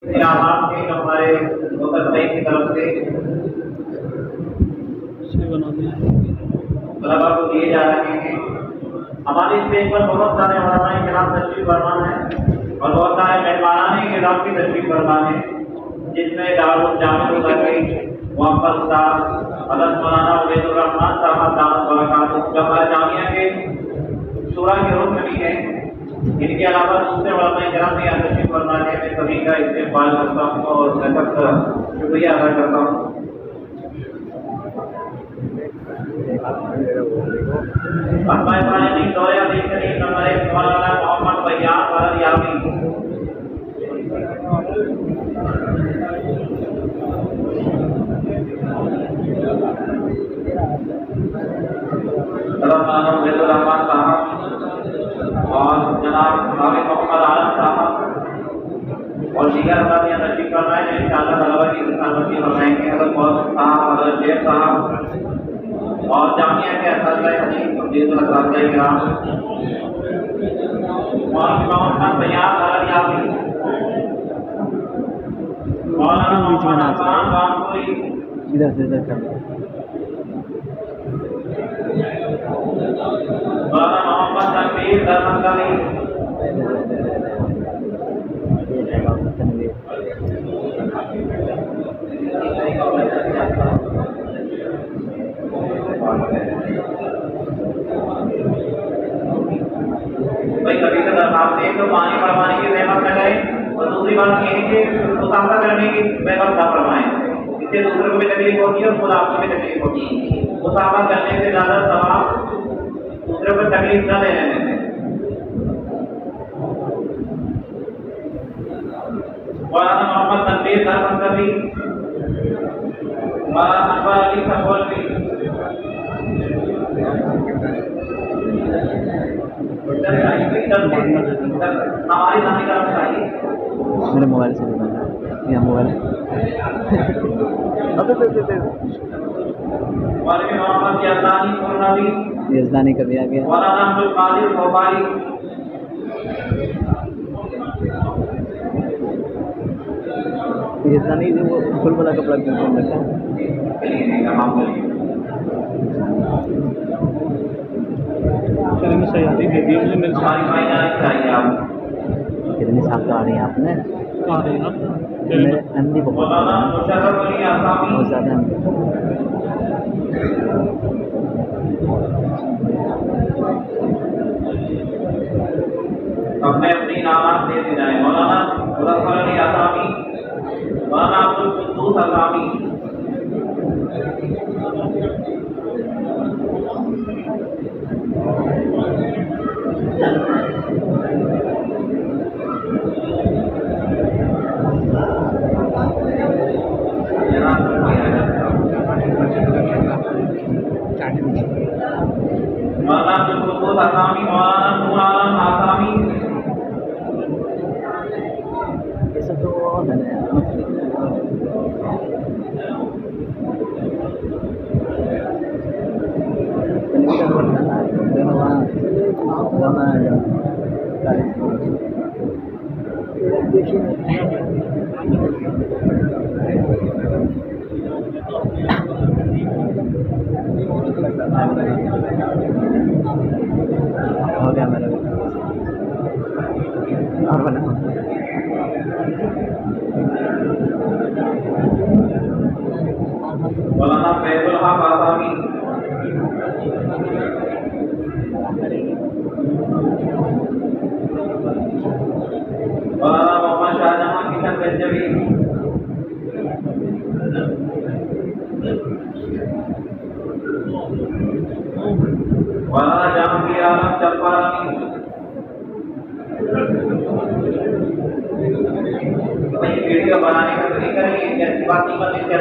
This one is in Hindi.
इनामात के हमारे मुतक़्क़ीन की तरफ से तलबा को दिए जा रहे हैं। हमारे स्टेज पर बहुत सारे उलमाए किराम तशरीफ फरमा हैं और बहुत सारे मेहमानान किराम की तशरीफ फरमा हैं, जिसमें दारुल जामिया के मुअफ़्फ़ल साहब हज़रत मौलाना उबैदुर रहमान साहब दामत बरकातुहू जमात जामिया के शूरा के रुकन भी हैं। इनके अलावा दूसरे उलमाए किराम भी यहाँ तशरीफ फरमा हैं। मैं सभी का इस्तेमाल करता हूँ और सख्त शुक्रिया अदा करता हूँ। दौरा देखने हमारे मौलाना मोहम्मद बयान वाला यामी रहमान साहब और जनाब मोहम्मद आलम साहब और दीगर हमारे यहाँ तशरीफ फरमाए हैं। इंशाअल्लाह तलबा की सलामती फरमाएंगे। हज़रत मौलाना साहब, हज़रत शेख साहब और जामिया के असातिज़ा हदीस अब्दुल अज़ीज़ किराम मौलाना बयान वाला यामी मौलाना इधर से इधर कर मौलाना मोहम्मद तनवीर दरमंगली भाई कभी तो दरखास्त एक तो पानी पड़वाने की जहमत न करें और दूसरी बात ये है कि मुसाफा करने की जहमत न फरमाएं। इससे दूसरे को भी तकलीफ होती है और खुद आपको भी तकलीफ होती है। मुसाफा करने से ज़्यादा सवाब दूसरे को तकलीफ न देने में। मौलाना मोहम्मद तनवीर दरमंगली, मौलाना अनवर अली सफोलवी, हमारी सामने का चाहिए मेरे मोबाइल से या मोबाइल मोहम्मद यज़दानी का भी आ गया। मौलाना अब्दुल कादिर भोपाली, यज़दानी जो वो फुल वाला कपड़ा क्यों पहन रखा है? चलिए मैं सयादी दे दी मुझे मेरे सारी चाहिए आप कितनी साफ आ रही हैं आपने? आ रही हैं मेरे एमडी को बहुत ज़्यादा अपने अपनी नामात दे दी जाए। मौलाना मुज़फ़्फ़र अली आसामी, मौलाना अब्दुल कुद्दूस आसामी, मौलाना अब्दुल कुद्दूस आसामी, मौलाना नूर आलम आसामी, ये सब तो है ना। हो गया मेरा और बना मौलाना फैजुल हक आसामी, मौलाना मोहम्मद शाहजहां किशन गंजवी, मौलाना जहांगीर आलम चंपारनी, वीडियो बनाने का तरीका नहीं है, अच्छी बात नहीं